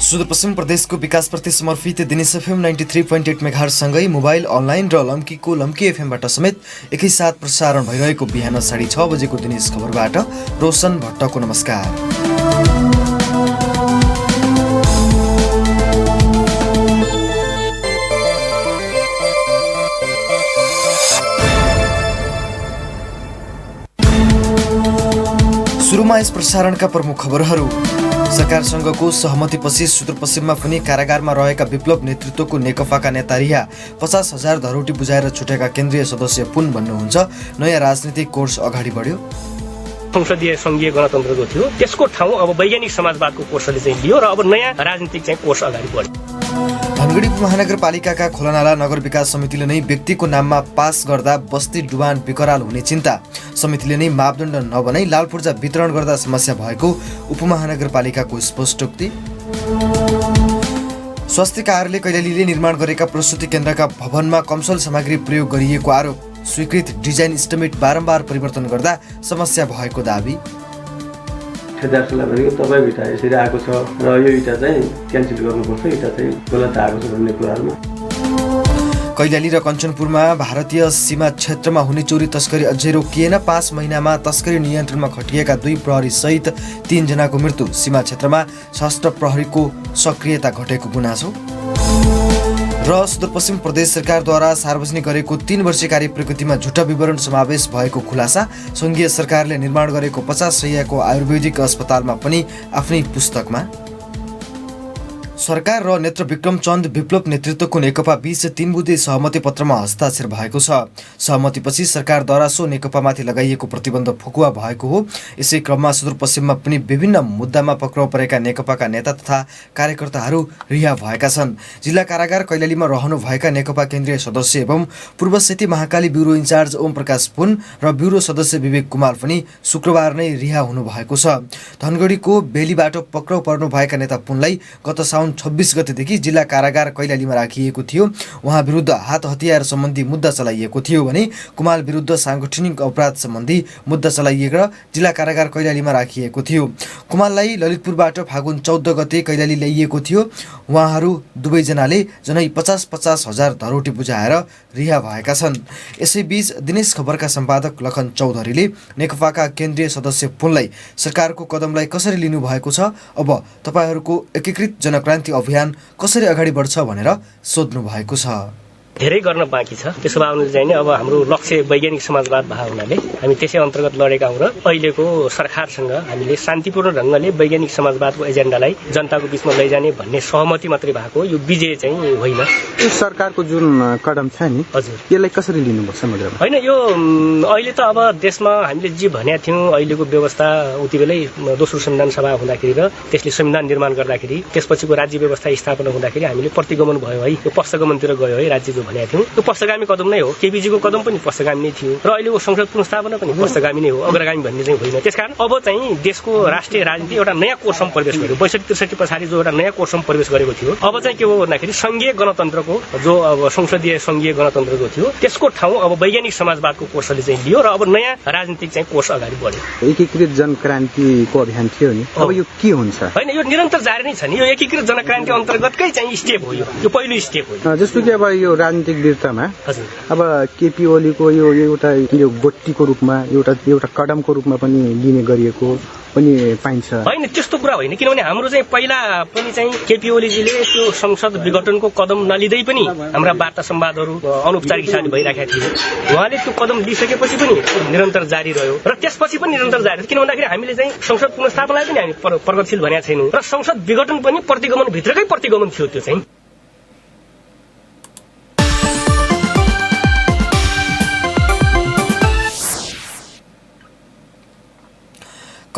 सुदूरपश्चिम प्रदेशको विकासप्रति समर्पित Dinesh FM 93.8 मेगाहर्जसँगै mobile, online र लम्कीको लम्की एफएमबाट समेत एकैसाथ प्रसारण भइरहेको बिहान 6:30 बजेको दिनेश खबरबाट रोशन भट्टको नमस्कार। सुरुमा यस प्रसारणका प्रमुख खबरहरू। सरकारसँगको सहमतिपछि सुदूरपश्चिममा पनि कारागारमा रहेका विप्लव नेतृत्वको नेकपाका नेता रिहा। 50,000 धरोटी बुझाएर छुटेका केन्द्रीय सदस्य पुन भन्नुहुन्छ नयाँ राजनीतिक कोर्स अगाडि बढ्यो। संसदीय संघीय गणतन्त्रको थियो, त्यसको ठाउँ अब वैज्ञानिक समाजवादको कोर्सले चाहिँ लियो र अब नयाँ राजनीतिक चाहिँ कोर्स अगाडि बढ्यो। धनगढी महानगरपालिकाका खोलानाला नगर विकास समितिले नै व्यक्तिको नाममा पास गर्दा बस्ती डुबान विकराल हुने चिन्ता। समितिले नै मापदण्ड नबनाई लालपूर्जा वितरण गर्दा समस्या भएको उपमहानगरपालिकाको स्पष्टोक्ति। स्वास्थ्य कार्यालय कैलालीले निर्माण गरेका प्रसुति केन्द्रका भवनमा कमसल सामग्री प्रयोग गरिएको आरोप। स्वीकृत डिजाइन इस्टिमेट बारम्बार परिवर्तन गर्दा समस्या भएको दाबी। ठेकेदारलाई भनेको तपाईँ इँटा यसरी आएको छ र यो इँटा चाहिँ क्यान्सल गर्नुपर्छ, इँटा चाहिँ गलत आएको छ भन्ने कुराहरूमा। कैलाली र कञ्चनपुरमा भारतीय सीमा क्षेत्रमा हुने चोरी तस्करी अझै रोकिएन। 5 महिनामा तस्करी नियन्त्रणमा खटिएका 2 प्रहरी सहित 3 जनाको मृत्यु। सीमा क्षेत्रमा सशस्त्र प्रहरीको सक्रियता घटेको गुनासो। र सुदूरपश्चिम प्रदेश सरकारद्वारा सार्वजनिक गरेको 3 वर्षीय कार्य प्रकृतिमा झुटा विवरण समावेश भएको खुलासा। सङ्घीय सरकारले निर्माण गरेको 50 शय्याको आयुर्वेदिक अस्पतालमा पनि आफ्नै पुस्तकमा। सरकार र नेत्र विक्रम चन्द विप्लव नेतृत्वको नेकपा बीच 3 बुँदे सहमति पत्रमा हस्ताक्षर भएको छ। सहमतिपछि सरकारद्वारा सो नेकपामाथि लगाइएको प्रतिबन्ध फुकुवा भएको हो। यसै क्रममा सुदूरपश्चिममा पनि विभिन्न मुद्दामा पक्राउ परेका नेकपाका नेता तथा कार्यकर्ताहरू रिहा भएका छन्। जिल्ला कारागार कैलालीमा रहनुभएका नेकपा केन्द्रीय सदस्य एवं पूर्व सेती महाकाली ब्युरो इन्चार्ज ओम प्रकाश पुन र ब्युरो सदस्य विवेक कुमार पनि शुक्रबार नै रिहा हुनुभएको छ। धनगढीको बेलीबाट पक्राउ पर्नुभएका नेता पुनलाई गत साउन 26 गतेदेखि जिल्ला कारागार कैलालीमा राखिएको थियो। उहाँ विरुद्ध हात हतियार सम्बन्धी मुद्दा चलाइएको थियो भने कुमाल विरुद्ध साङ्गठनिक अपराध सम्बन्धी मुद्दा चलाइएको जिल्ला कारागार कैलालीमा राखिएको थियो। कुमाललाई ललितपुरबाट फागुन 14 गते कैलाली ल्याइएको थियो। उहाँहरू दुवैजनाले जनै 50-50 हजार धरोटी बुझाएर रिहा भएका छन्। यसैबीच दिनेश खबरका सम्पादक लखन चौधरीले नेकपाका केन्द्रीय सदस्य पुनलाई सरकारको कदमलाई कसरी लिनुभएको छ, अब तपाईँहरूको एकीकृत जनक्रान्ति अभियान कसरी अगाडि बढ्छ भनेर सोध्नु भएको छ। धेरै गर्न बाँकी छ। त्यसो भए अनुसार चाहिँ अब हाम्रो लक्ष्य वैज्ञानिक समाजवाद भएको हुनाले हामी त्यसै अन्तर्गत लडेका हौँ र अहिलेको सरकारसँग हामीले शान्तिपूर्ण ढङ्गले वैज्ञानिक समाजवादको एजेन्डालाई जनताको बीचमा लैजाने भन्ने सहमति मात्रै भएको, यो विजय चाहिँ होइन। यो सरकारको जुन कदम छ नि, हजुर, यसलाई कसरी लिनुपर्छ मग्रमा? होइन, यो अहिले त अब देशमा हामीले जे भनेका थियौँ अहिलेको व्यवस्था उति बेलै दोस्रो संविधान सभा हुँदाखेरि र त्यसले संविधान निर्माण गर्दाखेरि त्यसपछिको राज्य व्यवस्था स्थापना हुँदाखेरि हामीले प्रतिगमन भयो है, यो पक्षगमनतिर गयो है राज्य भनेको थियौँ। त्यो पक्षगामी कदम नै हो। केपीजीको कदम पनि पक्षगामी नै थियो र अहिलेको संसद पुनर्स्थापना पनि पक्षगामी नै हो, अग्रगामी भन्ने चाहिँ होइन। त्यसकारण अब चाहिँ देशको राष्ट्रिय राजनीति एउटा नयाँ कोर्समा प्रवेश गर्यो। 62-63 पछाडि जो एउटा नयाँ कोर्समा प्रवेश गरेको थियो, अब चाहिँ के हो भन्दाखेरि संघीय गणतन्त्रको जो अब संसदीय संघीय गणतन्त्रको थियो त्यसको ठाउँ अब वैज्ञानिक समाजवादको कोर्सले चाहिँ लियो र अब नयाँ राजनीतिक चाहिँ कोर्स अगाडि बढ्यो। एकीकृत जनक्रान्तिको अभियान थियो नि, अब यो के हुन्छ? होइन, यो निरन्तर जारी नै छ नि। यो एकीकृत जनक्रान्ति अन्तर्गतकै चाहिँ स्टेप हो, यो पहिलो स्टेप हो। जस्तो कि अब यो राजनीतिक वीरतामा अब केपी ओलीको यो एउटा यो गोट्टीको रूपमा एउटा कदमको रूपमा पनि लिने गरिएको पनि पाइन्छ। होइन, त्यस्तो कुरा होइन, किनभने हाम्रो चाहिँ पहिला पनि चाहिँ केपी ओलीजीले त्यो संसद विघटनको कदम नलिँदै पनि हाम्रा वार्ता संवादहरू अनौपचारिक हिसाबले भइरहेका थिए। उहाँले त्यो कदम लिइसकेपछि पनि निरन्तर जारी रह्यो र त्यसपछि पनि निरन्तर जारी रह्यो। किन भन्दाखेरि हामीले चाहिँ संसद पुनर्स्थापनालाई पनि हामी प्रगतिशील भनेका छैनौँ र संसद विघटन पनि प्रतिगमन भित्रकै प्रतिगमन थियो। त्यो चाहिँ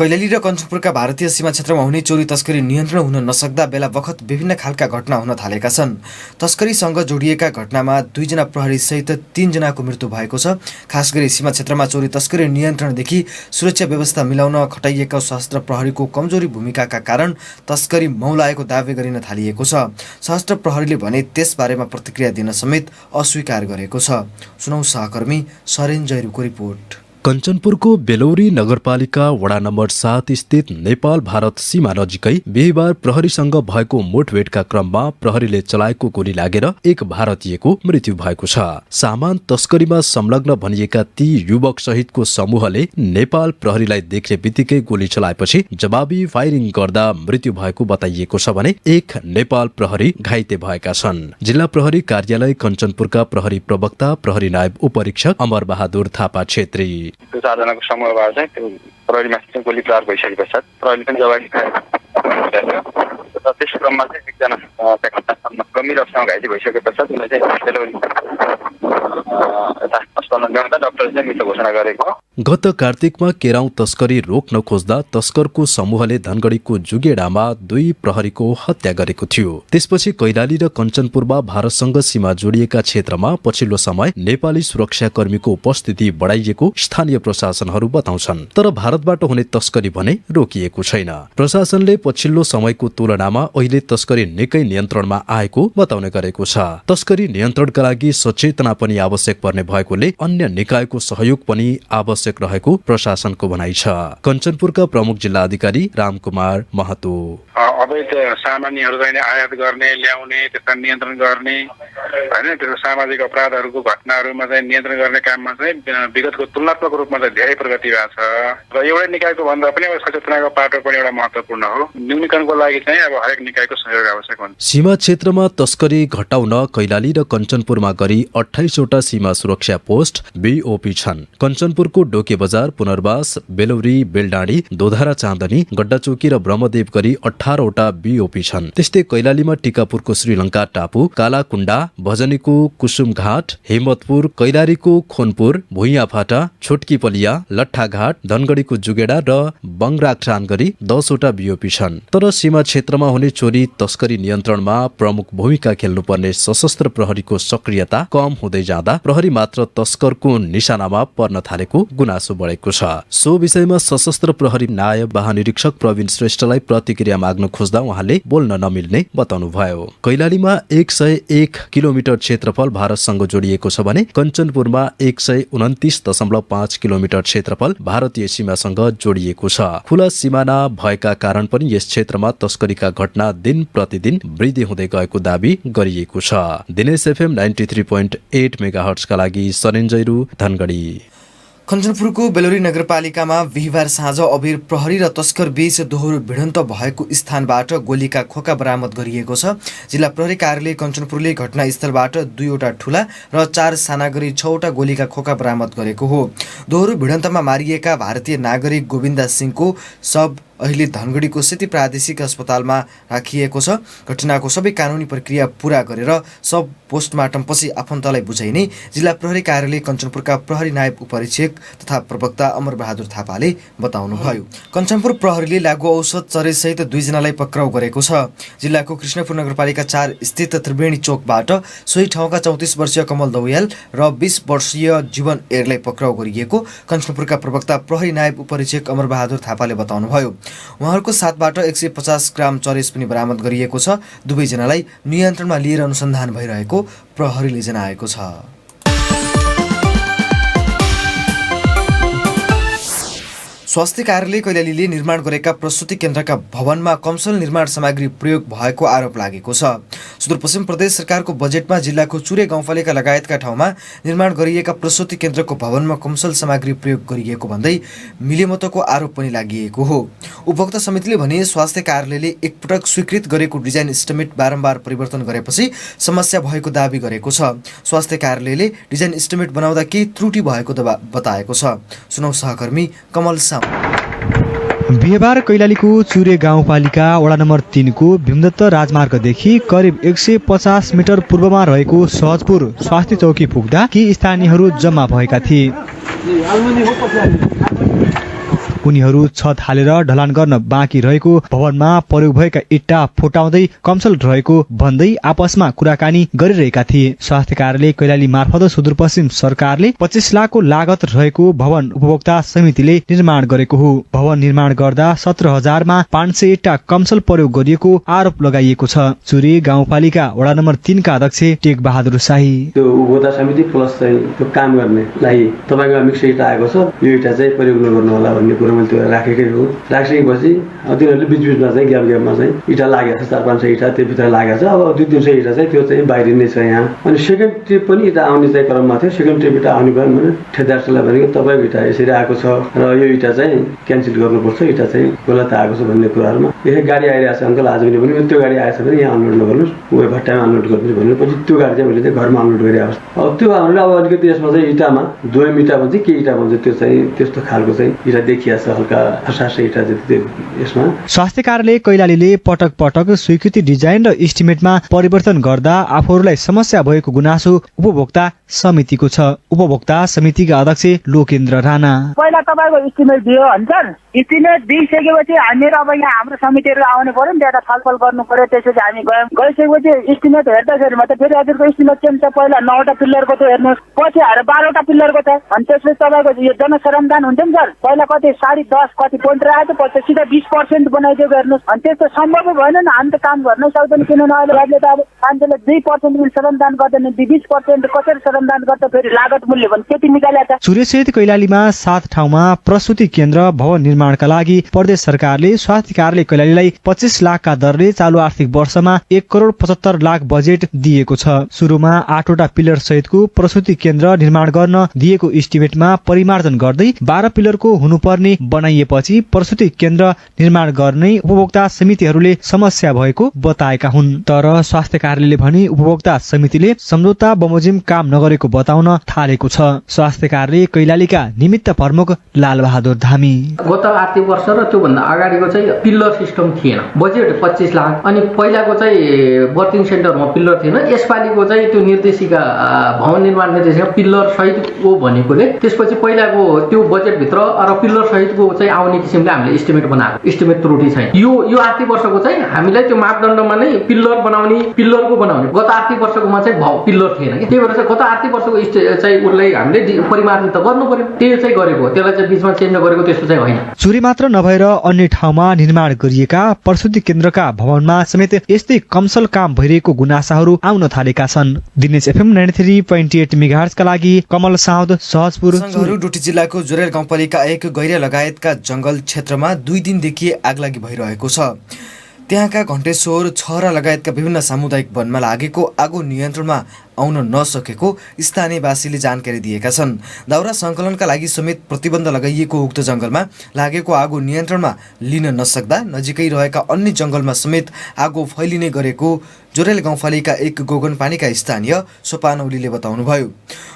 कैलाली र कञ्चनपुरका भारतीय सीमा क्षेत्रमा हुने चोरी तस्करी नियन्त्रण हुन नसक्दा बेला बखत विभिन्न खालका घटना हुन थालेका छन्। तस्करीसँग जोडिएका घटनामा 2 जना प्रहरी सहित 3 जनाको मृत्यु भएको छ। खास गरी सीमा क्षेत्रमा चोरी तस्करी नियन्त्रणदेखि सुरक्षा व्यवस्था मिलाउन खटाइएका सशस्त्र प्रहरीको कमजोरी भूमिकाका कारण तस्करी मौलाएको दावी गरिन थालिएको छ। सशस्त्र प्रहरीले भने त्यसबारेमा प्रतिक्रिया दिन समेत अस्वीकार गरेको छ। सुनौ सहकर्मी सरेन जैरुको रिपोर्ट। कञ्चनपुरको बेलौरी नगरपालिका वडा नम्बर 7 स्थित नेपाल भारत सीमा नजिकै बिहिबार प्रहरीसँग भएको मुठभेडका क्रममा प्रहरीले चलाएको गोली लागेर एक भारतीयको मृत्यु भएको छ। सामान तस्करीमा संलग्न भनिएका ती युवक सहितको समूहले नेपाल प्रहरीलाई देख्ने बित्तिकै गोली चलाएपछि जवाबी फायरिङ गर्दा मृत्यु भएको बताइएको छ भने एक नेपाल प्रहरी घाइते भएका छन्। जिल्ला प्रहरी कार्यालय कञ्चनपुरका प्रहरी प्रवक्ता प्रहरी नायब उपरीक्षक अमर बहादुर थापा छेत्री त्यो 4 जनाको समूहबाट चाहिँ त्यो प्रहरीमाथि चाहिँ गोली प्रहार भइसके पश्चात प्रहरीले पनि जवाबी त्यस क्रममा चाहिँ एकजना गम्भीर अवस्थामा घाइते भइसके पश्चात उनलाई चाहिँ अस्पतालमा ल्याउँदा डाक्टरले चाहिँ मृत घोषणा गरेको। गत कार्तिकमा केराउ तस्करी रोक्न खोज्दा तस्करको समूहले धनगढीको जुगेडामा 2 प्रहरीको हत्या गरेको थियो। त्यसपछि कैलाली र कञ्चनपुरमा भारतसँग सीमा जोडिएका क्षेत्रमा पछिल्लो समय नेपाली सुरक्षाकर्मीको उपस्थिति बढाइएको स्थानीय प्रशासनहरू बताउँछन्। तर भारतबाट हुने तस्करी भने रोकिएको छैन। प्रशासनले पछिल्लो समयको तुलनामा अहिले तस्करी निकै नियन्त्रणमा आएको बताउने गरेको छ। तस्करी नियन्त्रणका लागि सचेतना पनि आवश्यक पर्ने भएकोले अन्य निकायको सहयोग पनि आवश्यक रहेको प्रशासनको भनाइ छ। कञ्चनपुरका प्रमुख जिल्ला अधिकारी रामकुमार महतो अवैध सामानहरू चाहिँ आयात गर्ने ल्याउने त्यसका नियन्त्रण गर्ने हैन त्यो सामाजिक अपराधहरूको घटनाहरूमा चाहिँ नियन्त्रण गर्ने काममा चाहिँ विगतको तुलनात्मक रूपमा चाहिँ धेरै प्रगति भएको छ र एउटै निकायको भन्दा पनि अब सचेतनाको पाटो पनि एउटा महत्त्वपूर्ण हो। न्यूनीकरणको लागि चाहिँ अब हरेक निकायको सहयोग आवश्यक हुन्छ। सीमा क्षेत्रमा तस्करी घटाउन कैलाली र कञ्चनपुरमा गरी 28 वटा सीमा सुरक्षा पोस्ट बीओपी छन्। कञ्चनपुरको डोके बजार, पुनर्वास, बेलौरी, बेलडाँडी, दोधारा चाँदनी, गड्डाचोकी र ब्रह्मदेव गरी 18 वटा बीओपी छन्। त्यस्तै कैलालीमा टिकापुरको श्रीलङ्का टापु, कालाकुण्डा, भजनीको कुसुमघाट, हिम्मतपुर, कैलालीको खोनपुर, भुइँयाफाटा, छोटकीपलिया, लट्ठाघाट, धनगढीको जुगेडा र बङराक्टान गरी 10 वटा बीओपी छन्। तर सीमा क्षेत्रमा हुने चोरी तस्करी नियन्त्रणमा प्रमुख भूमिका खेल्नुपर्ने सशस्त्र प्रहरीको सक्रियता कम हुँदै जाँदा प्रहरी मात्र तस्करको निशानामा पर्न थालेको गुनासो बढेको छ। सो विषयमा सशस्त्र प्रहरी नायब महानिरीक्षक प्रवीण श्रेष्ठलाई प्रतिक्रिया माग्न खोज्दा उहाँले बोल्न नमिल्ने बताउनुभयो। कैलालीमा 101 किलोमिटर क्षेत्रफल भारतसँग जोडिएको छ भने कञ्चनपुरमा 129.5 किलोमिटर क्षेत्रफल भारतीय सीमासँग जोडिएको छ। खुला सिमाना भएका कारण पनि यस क्षेत्रमा तस्करीका घटना दिन प्रतिदिन वृद्धि हुँदै गएको दावी गरिएको छ। दिनेश एफएम 93.8 मेगाहर्ट्जका लागि सरेन्जैरू धनगढी। कञ्चनपुरको बेलौरी नगरपालिकामा बिहिबार साँझ अबेर प्रहरी र तस्कर बीच दोहोरो भिडन्त भएको स्थानबाट गोलीका खोका बरामद गरिएको छ। जिल्ला प्रहरी कार्यालय कञ्चनपुरले घटनास्थलबाट 2 वटा ठूला र 4 साना गरी 6 वटा गोलीका खोका बरामद गरेको हो। दोहोरो भिडन्तमा मारिएका भारतीय नागरिक गोविन्दा सिंहको शव अहिले धनगढीको सेती प्रादेशिक अस्पतालमा राखिएको छ। घटनाको सबै कानुनी प्रक्रिया पूरा गरेर सब पोस्टमार्टमपछि आफन्तलाई बुझाइने जिल्ला प्रहरी कार्यालय कञ्चनपुरका प्रहरी नायब उपरीक्षक तथा प्रवक्ता अमर बहादुर थापाले बताउनुभयो। कञ्चनपुर प्रहरीले लागु औषध चरेसहित 2 जनालाई पक्राउ गरेको छ। जिल्लाको कृष्णपुर नगरपालिका 4 स्थित त्रिवेणी चोकबाट सोही ठाउँका 34 वर्षीय कमल दौयाल र 20 वर्षीय जीवन एरलाई पक्राउ गरिएको कञ्चनपुरका प्रवक्ता प्रहरी नायब उपरीक्षक अमर बहादुर थापाले बताउनुभयो। उहाँहरूको साथबाट 150 ग्राम चरेस पनि बरामद गरिएको छ। दुवैजनालाई नियन्त्रणमा लिएर अनुसन्धान भइरहेको प्रहरीले जनाएको छ। स्वास्थ्य कार्यालय कैलालीले निर्माण गरेका प्रसुति केन्द्रका भवनमा कमसल निर्माण सामग्री प्रयोग भएको आरोप लागेको छ। सुदूरपश्चिम प्रदेश सरकारको बजेटमा जिल्लाको चुरे गाउँपालिका लगायतका ठाउँमा निर्माण गरिएका प्रसुति केन्द्रको भवनमा कमसल सामग्री प्रयोग गरिएको भन्दै मिलेमतोको आरोप पनि लागिएको हो। उपभोक्ता समितिले भने स्वास्थ्य कार्यालयले एकपटक स्वीकृत गरेको डिजाइन इस्टिमेट बारम्बार परिवर्तन गरेपछि समस्या भएको दावी गरेको छ। स्वास्थ्य कार्यालयले डिजाइन इस्टिमेट बनाउँदा केही त्रुटि भएको बताएको छ। सुनौ सहकर्मी कमल साम। बिहिबार कैलालीको चुरे गाउँपालिका वडा नम्बर 3 को भीमदत्त राजमार्गदेखि करिब 150 मिटर पूर्वमा रहेको सहजपुर स्वास्थ्य चौकी पुग्दा केही स्थानीयहरू जम्मा भएका थिए। उनीहरू छत हालेर ढलान गर्न बाँकी रहेको, भवनमा प्रयोग भएका इट्टा फुटाउँदै कमसल रहेको भन्दै आपसमा कुराकानी गरिरहेका थिए। स्वास्थ्य कार्यालय कैलाली मार्फत सुदूरपश्चिम सरकारले 25 लाखको लागत रहेको भवन उपभोक्ता समितिले निर्माण गरेको हो। भवन निर्माण गर्दा 17,000 मा 500 इट्टा कमसल प्रयोग गरिएको आरोप लगाइएको छ। चुरे गाउँपालिका वडा नम्बर 3 का अध्यक्ष टेक बहादुर शाही त्यो उपभोक्ता समिति प्लस चाहिँ त्यो काम गर्नेलाई तपाईको मिक्स इटा आएको छ, यो इटा चाहिँ प्रयोग नगर्नु होला भन्ने कुरा मैले त्यो राखेकै हो। राखिसकेपछि तिनीहरूले बीचबीचमा चाहिँ ग्यापमा चाहिँ इटा लागेको छ, 400-500 इटा त्यो भित्र लागेको छ। अब 200-300 इटा चाहिँ त्यो चाहिँ बाहिर नै छ यहाँ। अनि सेकेन्ड ट्रिप पनि इटा आउने चाहिँ क्रममा थियो। सेकेन्ड ट्रिप इटा आउने भयो भने ठेकेदारलाई भनेको तपाईँको इटा यसरी आएको छ र यो इटा चाहिँ क्यान्सल गर्नुपर्छ, इटा चाहिँ गलत आएको छ भन्ने कुराहरूमा एक गाडी आइरहेको छ अङ्कल आज पनि भने त्यो गाडी आएछ भने यहाँ अनलोड नगर्नुहोस्, ऊ भट्टामा अनलोड गर्नुहोस् भनेपछि त्यो गाडी चाहिँ मैले चाहिँ घरमा अनलोड गरिरहेको छ। अब त्यो हामीले अब अलिकति यसमा चाहिँ इटामा दोयम इटा भन्छ के इटा भन्छ त्यो चाहिँ त्यस्तो खालको चाहिँ इटा देखिया छ, हल्का खसासे इटा जति यसमा। स्वास्थ्य कार्यालय कैलालीले पटक पटक स्वीकृति डिजाइन र इस्टिमेटमा परिवर्तन गर्दा आफूहरूलाई समस्या भएको गुनासो उपभोक्ता समितिको छ। उपभोक्ता समितिका अध्यक्ष लोकेन्द्र राणा पहिला तपाईँको इस्टिमेट दियो भन्छन्, इस्टिमेट दिइसकेपछि हामीहरू अब यहाँ हाम्रो समितिहरू आउनु पर्यो नि, त्यहाँ छलफल गर्नु पर्यो। त्यसपछि हामी गयौँ, गइसकेपछि इस्टिमेट हेर्दाखेरि मात्रै फेरि हजुरको इस्टिमेट चेन्ज छ। पहिला 9वटा पिल्लरको थियो हेर्नुहोस्, पछि आएर 12वटा पिल्लरको छ। अनि त्यसपछि तपाईँको यो जनसरमदान हुन्छ नि सर, पहिला कति 10.5 कति पोइन्ट राखेको थियो, पछि सिधा 20% बनाइदिएको हेर्नुहोस्। अनि त्यस्तो सम्भव भएन नि, हामी त काम गर्नै सक्दैन। किनभने अहिले राज्यले त अब मान्छेले 2% पनि श्रमदान गर्दैन, 20% कसरी श्रमदान गर्छ, फेरि लागत मूल्य भने त्यति निकालेको छ। सूर्यसहित कैलालीमा 7 ठाउँमा प्रसूति केन्द्र भवन निर्माणका लागि प्रदेश सरकारले स्वास्थ्य कार्यालय कैलालीलाई 25 लाखका दरले चालु आर्थिक वर्षमा 1,75,00,000 बजेट दिएको छ। सुरुमा 8वटा पिलर सहितको प्रसूति केन्द्र निर्माण गर्न दिएको इस्टिमेटमा परिमार्जन गर्दै 12 पिलरको हुनुपर्ने बनाइएपछि प्रसूति केन्द्र निर्माण गर्ने उपभोक्ता समितिहरूले समस्या भएको बताएका हुन्। तर स्वास्थ्य कार्यालयले भने उपभोक्ता समितिले सम्झौता बमोजिम काम नगरेको बताउन थालेको छ। स्वास्थ्य कार्यालय कैलालीका निमित्त प्रमुख लालबहादुर धामी गत आर्थिक वर्ष र त्योभन्दा अगाडिको चाहिँ पिल्लर सिस्टम थिएन, बजेट 25 लाख। अनि पहिलाको चाहिँ बर्थिङ सेन्टरमा पिल्लर थिएन, यसपालिको चाहिँ त्यो निर्देशिका भवन निर्माण निर्देशिका पिल्लर सहितको भनेकोले त्यसपछि पहिलाको त्यो बजेटभित्र र पिल्लर सहितको चाहिँ आउने किसिमले हामीले इस्टिमेट बनाएको, इस्टिमेट त्रुटि छैन। यो आर्थिक वर्षको चाहिँ हामीलाई त्यो मापदण्डमा नै पिल्लर पिल्लरको बनाउने, गत आर्थिक वर्षकोमा चाहिँ पिल्लर थिएन कि, त्यही भएर चाहिँ गत आर्थिक वर्षको चाहिँ उसलाई हामीले परिमार्जित त गर्नु पर्यो, त्यो चाहिँ गरेको, त्यसलाई चाहिँ बिचमा चेन्ज गरेको त्यस्तो चाहिँ होइन। चुरी मात्र नभएर अन्य ठाउँमा निर्माण गरिएका प्रसूति केन्द्रका भवनमा समेत यस्तै कमसल काम भइरहेको गुनासाहरू आउन थालेका छन्। दिनेश एफएम 93.8 मेगाहर्ज का लागि कमल साउद, सहजपुर। संघहरू डोटी जिल्लाको जोरेल गाउँपालिका 1 गैरा लगायतका जंगल क्षेत्रमा 2 दिनदेखि आगलागी भइरहेको छ। त्यहाँका घण्टेश्वर, छहरा लगायतका विभिन्न सामुदायिक वनमा लागेको आगो नियन्त्रणमा आउन नसकेको स्थानीयवासीले जानकारी दिएका छन्। दाउरा सङ्कलनका लागि समेत प्रतिबन्ध लगाइएको उक्त जंगलमा लागेको आगो नियन्त्रणमा लिन नसक्दा नजिकै रहेका अन्य जंगलमा समेत आगो फैलिने गरेको जोरेल गाउँपालिका 1 गोगनपानीका स्थानीय सोपान ओलीले बताउनुभयो।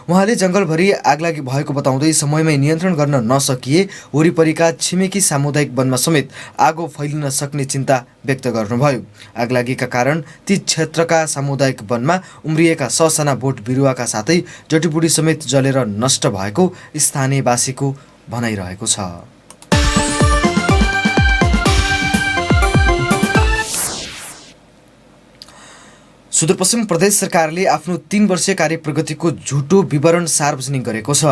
उहाँले जंगलभरि आगलागी भएको बताउँदै समयमै नियन्त्रण गर्न नसकिए वरिपरिका छिमेकी सामुदायिक वनमा समेत आगो फैलिन सक्ने चिन्ता व्यक्त गर्नुभयो। आगलागीका कारण ती क्षेत्रका सामुदायिक वनमा उम्रिएका ससाना बोट बिरुवाका साथै जडीबुटी समेत जलेर नष्ट भएको स्थानीयवासीको भनाइरहेको छ। सुदूरपश्चिम प्रदेश सरकारले आफ्नो 3 वर्षीय कार्य प्रगतिको झुटो विवरण सार्वजनिक गरेको छ।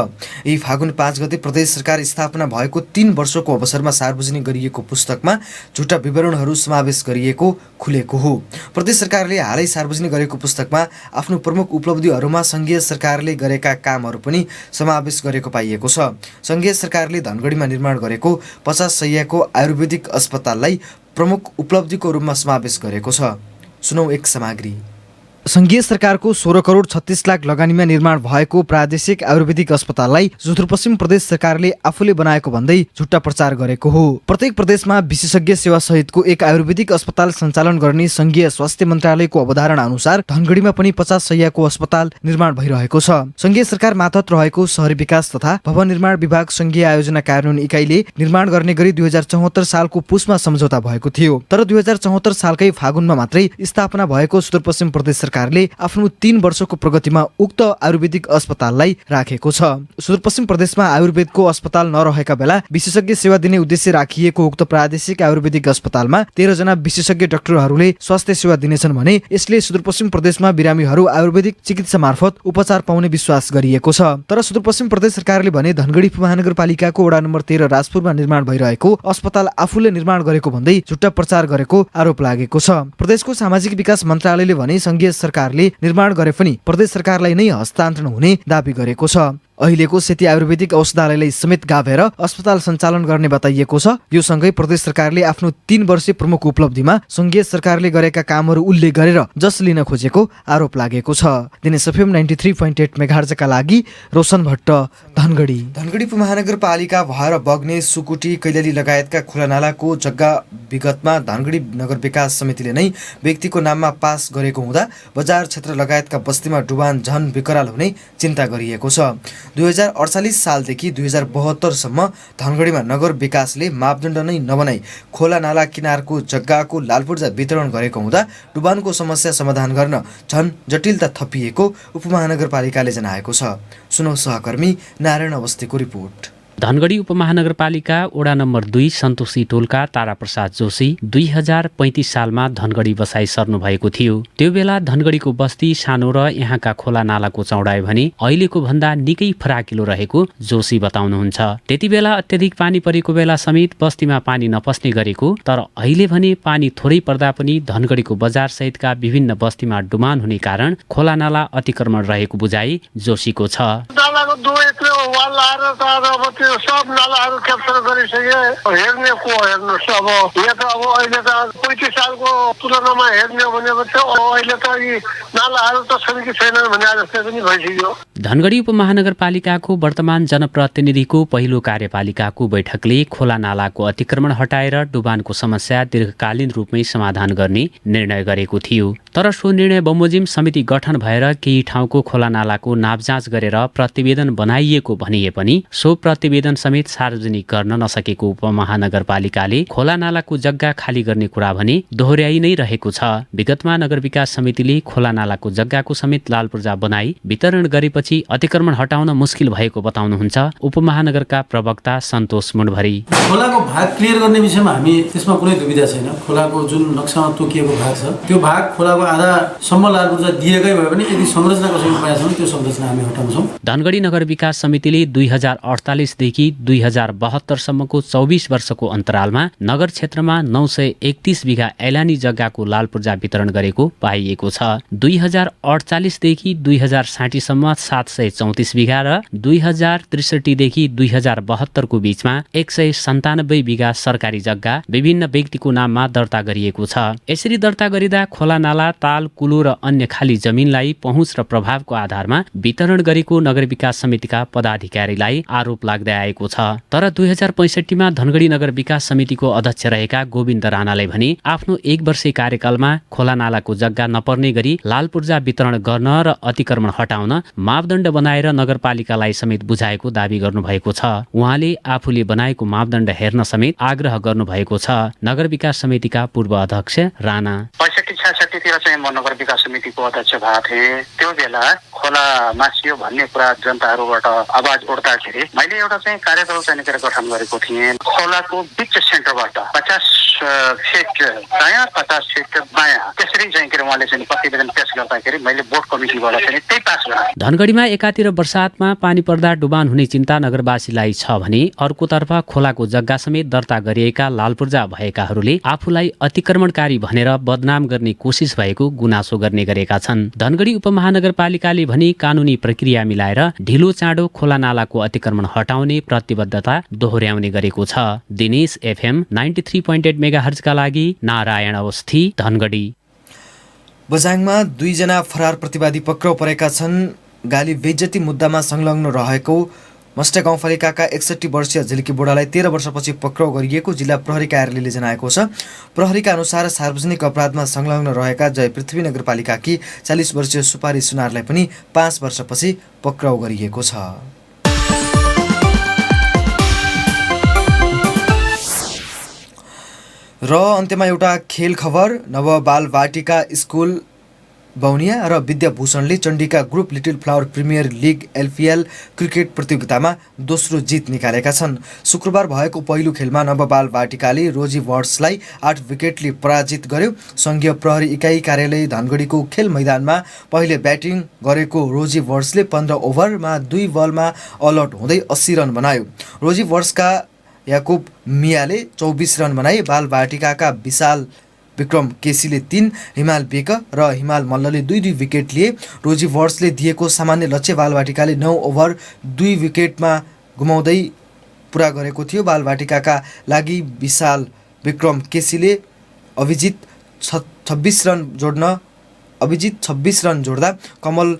यही फागुन 5 गते प्रदेश सरकार स्थापना भएको 3 वर्षको अवसरमा सार्वजनिक गरिएको पुस्तकमा झुटा विवरणहरू समावेश गरिएको खुलेको हो। प्रदेश सरकारले हालै सार्वजनिक गरेको पुस्तकमा आफ्नो प्रमुख उपलब्धिहरूमा संघीय सरकारले गरेका कामहरू पनि समावेश गरेको पाइएको छ। संघीय सरकारले धनगढीमा निर्माण गरेको 50 शय्याको आयुर्वेदिक अस्पताललाई प्रमुख उपलब्धिको रूपमा समावेश गरेको छ। सुनौ एक सामग्री। संघीय सरकारको 16 करोड 36 लाख लगानीमा निर्माण भएको प्रादेशिक आयुर्वेदिक अस्पताललाई सुदूरपश्चिम प्रदेश सरकारले आफूले बनाएको भन्दै झुट्टा प्रचार गरेको हो। प्रत्येक प्रदेशमा विशेषज्ञ सेवा सहितको एक आयुर्वेदिक अस्पताल सञ्चालन गर्ने संघीय स्वास्थ्य मन्त्रालयको अवधारणा अनुसार धनगढीमा पनि 50 शय्याको अस्पताल निर्माण भइरहेको छ। संघीय सरकार मातहत रहेको शहरी विकास तथा भवन निर्माण विभाग संघीय आयोजना कार्यान्वयन इकाइले निर्माण गर्ने गरी 2074 सालको पुसमा सम्झौता भएको थियो। तर 2074 सालकै फागुनमा मात्रै स्थापना भएको सुदूरपश्चिम प्रदेश सरकारले आफ्नो 3 वर्षको प्रगतिमा उक्त आयुर्वेदिक अस्पताललाई राखेको छ। सुदूरपश्चिम प्रदेशमा आयुर्वेदको अस्पताल नरहेका बेला विशेषज्ञ सेवा दिने उद्देश्य राखिएको उक्त प्रादेशिक आयुर्वेदिक अस्पतालमा 13 जना विशेषज्ञ डाक्टरहरूले स्वास्थ्य सेवा दिनेछन् भने यसले सुदूरपश्चिम प्रदेशमा बिरामीहरू आयुर्वेदिक चिकित्सा मार्फत उपचार पाउने विश्वास गरिएको छ। तर सुदूरपश्चिम प्रदेश सरकारले भने धनगढी उपमहानगरपालिकाको वडा नम्बर 13 राजपुरमा निर्माण भइरहेको अस्पताल आफूले निर्माण गरेको भन्दै झुट्टा प्रचार गरेको आरोप लागेको छ। प्रदेशको सामाजिक विकास मन्त्रालयले भने संघीय सरकारले निर्माण गरे पनि प्रदेश सरकारलाई नै हस्तान्तरण हुने दाबी गरेको छ। अहिलेको सेती आयुर्वेदिक औषधालयलाई समेत गाभेर अस्पताल सञ्चालन गर्ने बताइएको छ। यो सँगै प्रदेश सरकारले आफ्नो 3 वर्षीय प्रमुख उपलब्धिमा संघीय सरकारले गरेका कामहरू उल्लेख गरेर जस लिन खोजेको आरोप लागेको छ। दिनेश एफएम 93.8 मेगाहर्जका लागि रोशन भट्ट, धनगढी। धनगढी उपमहानगरपालिका भएर बग्ने सुकुटी, कैलाली लगायतका खोलानालाको जग्गा विगतमा धनगढी नगर विकास समितिले नै व्यक्तिको नाममा पास गरेको हुँदा बजार क्षेत्र लगायतका बस्तीमा डुबान झन विकराल हुने चिन्ता गरिएको छ। 2048 सालदेखि 2072 सम्म धनगढीमा नगर विकासले मापदण्ड नै नबनाई खोला नाला किनारको जग्गाको लालपूर्जा वितरण गरेको हुँदा डुबानको समस्या समाधान गर्न झन जटिलता थपिएको उपमहानगरपालिकाले जनाएको छ। सुनौ सहकर्मी नारायण अवस्थीको रिपोर्ट। धनगढी उपमहानगरपालिका वडा नम्बर 2 सन्तोषी टोलका ताराप्रसाद जोशी 2035 सालमा धनगढी बसाई सर्नु भएको थियो। त्यो बेला धनगढीको बस्ती सानो र यहाँका खोला नालाको चौडाइ भने अहिलेको भन्दा निकै फराकिलो रहेको जोशी बताउनुहुन्छ। त्यति बेला अत्यधिक पानी परेको बेला समेत बस्तीमा पानी नपस्ने गरेको, तर अहिले भने पानी थोरै पर्दा पनि धनगढीको बजार सहितका विभिन्न बस्तीमा डुबान हुने कारण खोला नाला अतिक्रमण रहेको बुझाइ जोशीको छ। सब नालाहरू क्याप्चर गरिसके, हेर्ने को हेर्नुहोस्। अब यहाँ त अब अहिले त 35 सालको तुलनामा हेर्ने भनेको चाहिँ अहिले त यी नालाहरू त छन् कि छैनन् भने जस्तै पनि भइसक्यो। धनगढी उपमहानगरपालिकाको वर्तमान जनप्रतिनिधिको पहिलो कार्यपालिकाको बैठकले खोला नालाको अतिक्रमण हटाएर डुबानको समस्या दीर्घकालीन रूपमै समाधान गर्ने निर्णय गरेको थियो। तर सो निर्णय बमोजिम समिति गठन भएर केही ठाउँको खोला नालाको नापजाँच गरेर प्रतिवेदन बनाइएको भनिए पनि सो प्रतिवेदन समेत सार्वजनिक गर्न नसकेको उपमहानगरपालिकाले खोला नालाको जग्गा खाली गर्ने कुरा भने दोहोर्याइ नै रहेको छ। विगतमा नगर विकास समितिले खोला नालाको जग्गाको समेत लालपूर्जा बनाई वितरण गरेपछि अतिक्रमण हटाउन मुस्किल भएको बताउनुहुन्छ उपमहानगरका प्रवक्ता सन्तोष मुण्डभरी। खोलाको भाग क्लियर गर्ने विषयमा हामी त्यसमा कुनै दुविधा छैन। खोलाको जुन नक्सामा तोकिएको भाग छ त्यो भाग खोलाको आधासम्म लालपूर्जा दिएकै भए पनि यदि संरचनाको सही उपाय छ त्यो संरचना हामी हटाउँछौँ। धनगढी नगर विकास समितिले 2048 देखि 2072 सम्मको 24 वर्षको अन्तरालमा नगर क्षेत्रमा 931 बिघा ऐलानी जग्गाको लालपूर्जा वितरण गरेको पाइएको छ। 2048 देखि 2060 सम्म 734 बिघा र 2063 देखि 2072 को बीचमा 197 बिघा सरकारी जग्गा विभिन्न व्यक्तिको नाममा दर्ता गरिएको छ। यसरी दर्ता गरिँदा खोला नाला, ताल, कुलो र अन्य खाली जमिनलाई पहुँच र प्रभावको आधारमा वितरण गरेको नगर विकास समितिका पदाधिकारीलाई आरोप लाग्दै आएको छ। तर 2065 मा धनगढी नगर विकास समितिको अध्यक्ष रहेका गोविन्द राणाले भने आफ्नो 1 वर्षीय कार्यकालमा खोला नालाको जग्गा नपर्ने गरी लालपूर्जा वितरण गर्न र अतिक्रमण हटाउन मापदण्ड बनाएर नगरपालिकालाई समेत बुझाएको दावी गर्नुभएको छ। उहाँले आफूले बनाएको मापदण्ड हेर्न समेत आग्रह गर्नुभएको छ। नगर विकास समितिका पूर्व अध्यक्ष राणा 65-66 तिर चाहिँ म नगर विकास समितिको अध्यक्ष भएको थिएँ। त्यो बेला खोला मासियो भन्ने कुरा जनताहरूबाट आवाज उठ्दाखेरि मैले एउटा चाहिँ कार्यदल चाहिँ गठन गरेको थिएँ। खोलाको बीच सेन्टरबाट 50 फिट दायाँ 50 फिट बायाँ त्यसरी चाहिँ उहाँले चाहिँ प्रतिवेदन पेश गर्दाखेरि मैले बोर्ड कमिटीबाट चाहिँ त्यही पास गरेँ। धनगढीमा एकातिर वर्षातमा पानी पर्दा डुबान हुने चिन्ता नगरवासीलाई छ भने अर्कोतर्फ खोलाको जग्गा समेत दर्ता गरिएका लालपूर्जा भएकाहरूले आफूलाई अतिक्रमणकारी भनेर बदनाम गर्ने कोसिस भएको गुनासो गर्ने गरेका छन्। धनगढी उपमहानगरपालिकाले भने कानुनी प्रक्रिया मिलाएर ढिलो चाँडो खोला नालाको अतिक्रमण हटाउने प्रतिबद्धता दोहोर्याउने गरेको छ। दिनेश एफएम 93.8 मेगाहर्जका लागि नारायण अवस्थी, धनगढी। बझाङमा 2 जना फरार प्रतिवादी पक्राउ परेका छन्। गाली बेइज्जती मुद्दामा संलग्न रहेको मस्ट गाउँपालिकाका 61 वर्षीय झिल्की बुढालाई 13 वर्षपछि पक्राउ गरिएको जिल्ला प्रहरी कार्यालयले जनाएको छ। प्रहरीका अनुसार सार्वजनिक अपराधमा संलग्न रहेका जय पृथ्वी नगरपालिकाकी 40 वर्षीय सुपारी सुनारलाई पनि 5 वर्षपछि पक्राउ गरिएको छ। र अन्त्यमा एउटा खेल खबर। नव बाल बाटिका स्कुल बौनिया र विद्याभूषणले Chandika group little flower premier league LPL cricket प्रतियोगितामा दोस्रो जित निकालेका छन्। शुक्रबार भएको पहिलो खेलमा नवबाल वाटिकाले रोजी वर्ड्सलाई 8 विकेटले पराजित गर्यो। सङ्घीय प्रहरी इकाइ कार्यालय धनगढीको खेल मैदानमा पहिले ब्याटिङ गरेको रोजी वर्ड्सले 15 ओभरमा 2 बलमा अल आउट हुँदै 80 रन बनायो। रोजी वर्ड्सका याकुब मियाले 24 रन बनाए। बाल वाटिकाका विशाल विक्रम केसीले 3, हिमाल बेक र हिमाल मल्लले 2-2 विकेट लिए। रोजी वर्ड्सले दिएको सामान्य लक्ष्य बालवाटिकाले 9 ओभर 2 विकेटमा गुमाउँदै पुरा गरेको थियो। बालवाटिकाका लागि विशाल विक्रम केसीले अभिजित 26 रन जोड्दा कमल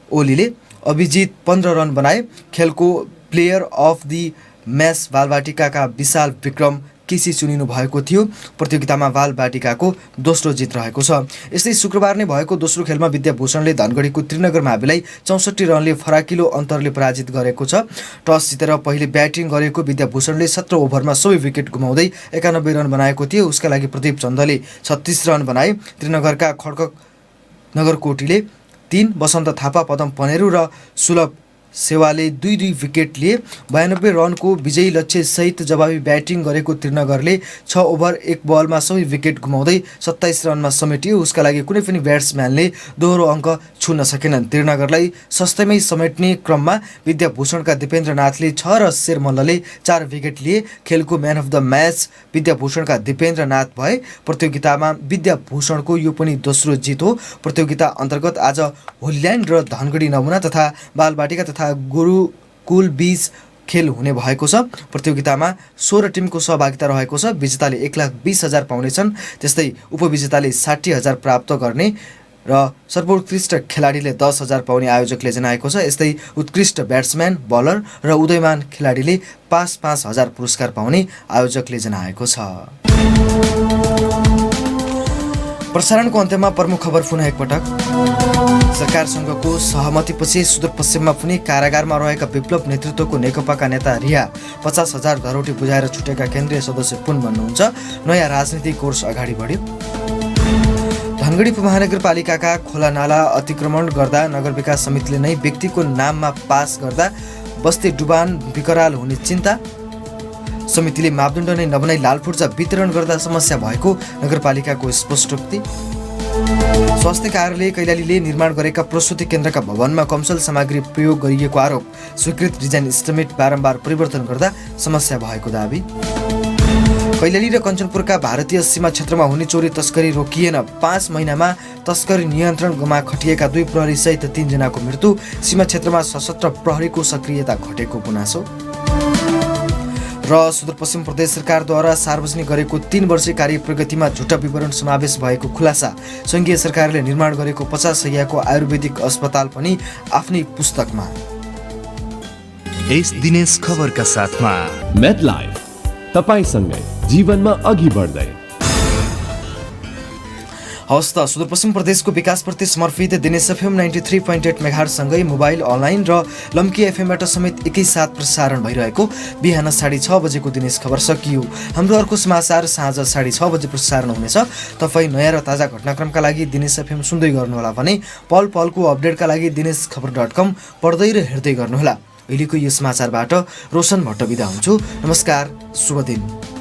ओलीले अभिजित 15 रन बनाए। खेलको प्लेयर अफ द म्याच बालवाटिकाका विशाल विक्रम केसी चुनिनु भएको थियो। प्रतियोगितामा बालवाटिकाको दोस्रो जित रहेको छ। यस्तै शुक्रबार नै भएको दोस्रो खेलमा विद्याभूषणले धनगढीको त्रिनगर माविलाई 64 रनले फराकिलो अन्तरले पराजित गरेको छ। टस जितेर पहिले ब्याटिङ गरेको विद्याभूषणले 17 ओभरमा सबै विकेट गुमाउँदै 91 रन बनाएको थियो। उसका लागि प्रदीप चन्दले 36 रन बनाए। त्रिनगरका खड्क नगरकोटीले 3, वसन्त थापा, पदम पनेरू र सुलभ सेवाले 2-2 विकेट लिए। 92 रनको विजयी लक्ष्य सहित जवाबी ब्याटिङ गरेको त्रिनगरले 6 ओभर 1 बलमा सबै विकेट गुमाउँदै 27 रनमा समेटियो। उसका लागि कुनै पनि ब्याट्सम्यानले दोहोरो अङ्क छुन सकेनन्। त्रिनगरलाई सस्तैमै समेट्ने क्रममा विद्याभूषणका दिपेन्द्रनाथले 6 र शेर मल्लले 4 विकेट लिए। खेलको म्यान अफ द म्याच विद्याभूषणका दिपेन्द्रनाथ भए। प्रतियोगितामा विद्याभूषणको यो पनि दोस्रो जित हो। प्रतियोगिता अन्तर्गत आज होल्यान्ड र धनगढी नमुना तथा बालवाटिका तथा गुरुकुल बीच खेल हुने भएको छ। प्रतियोगितामा 16 टिमको सहभागिता रहेको छ। विजेताले 1,20,000 पाउनेछन्। त्यस्तै उपविजेताले 60,000 प्राप्त गर्ने र सर्वोत्कृष्ट खेलाडीले 10,000 पाउने आयोजकले जनाएको छ। यस्तै उत्कृष्ट ब्याट्सम्यान, बलर र उदयमान खेलाडीले 5,000 पुरस्कार पाउने आयोजकले जनाएको छ। प्रसारणको अन्त्यमा प्रमुख खबर पुनः एकपटक। सरकारसँगको सहमतिपछि सुदूरपश्चिममा पनि कारागारमा रहेका विप्लव नेतृत्वको नेकपाका नेता रिहा 50,000 धरोटी बुझाएर छुटेका केन्द्रीय सदस्य पुन बन्नुहुन्छ। नयाँ राजनीतिक कोर्स अगाडि बढ्यो। धनगढी उपमहानगरपालिकाका खोला नाला अतिक्रमण गर्दा नगर विकास समितिले नै व्यक्तिको नाममा पास गर्दा बस्ती डुबान विकराल हुने चिन्ता। समितिले मापदण्ड नै नबनाई लालफुर्जा वितरण गर्दा समस्या भएको नगरपालिकाको स्पष्टोक्ति। स्वास्थ्य कार्यालय कैलालीले निर्माण गरेका प्रसुति केन्द्रका भवनमा कमसल सामग्री प्रयोग गरिएको आरोप। स्वीकृत डिजाइन इस्टिमेट बारम्बार परिवर्तन गर्दा समस्या भएको दाबी। कैलाली र कञ्चनपुरका भारतीय सीमा क्षेत्रमा हुने चोरी तस्करी रोकिएन। 5 महिनामा तस्करी नियन्त्रणमा खटिएका 2 प्रहरी सहित 3 जनाको मृत्यु। सीमा क्षेत्रमा सशस्त्र प्रहरीको सक्रियता घटेको गुनासो। र सुदूरपश्चिम प्रदेश सरकारद्वारा सार्वजनिक गरेको 3 वर्षीय कार्य प्रगतिमा झुटा विवरण समावेश भएको खुलासा। सङ्घीय सरकारले निर्माण गरेको 50 शैय्याको आयुर्वेदिक अस्पताल पनि आफ्नै पुस्तकमा। यस दिनेश खबरका साथमा मेडलाइफ तपाईसँगै जीवनमा अघि बढ्दै। हवस् त सुदूरपश्चिम प्रदेशको विकासप्रति समर्पित दिनेश FM 93.8 मेगाहर्ज सँगै मोबाइल, अनलाइन र लम्की एफएमबाट समेत एकैसाथ प्रसारण भइरहेको बिहान 6:30 बजेको दिनेश खबर सकियो। हाम्रो अर्को समाचार साँझ 6:30 बजे प्रसारण हुनेछ। तपाईँ नयाँ र ताजा घटनाक्रमका लागि दिनेश FM सुन्दै गर्नुहोला भने पल पलको अपडेटका लागि दिनेशखबर.com पढ्दै र हेर्दै गर्नुहोला। अहिलेको यो समाचारबाट रोशन भट्ट बिदा हुन्छु। नमस्कार, शुभ दिन।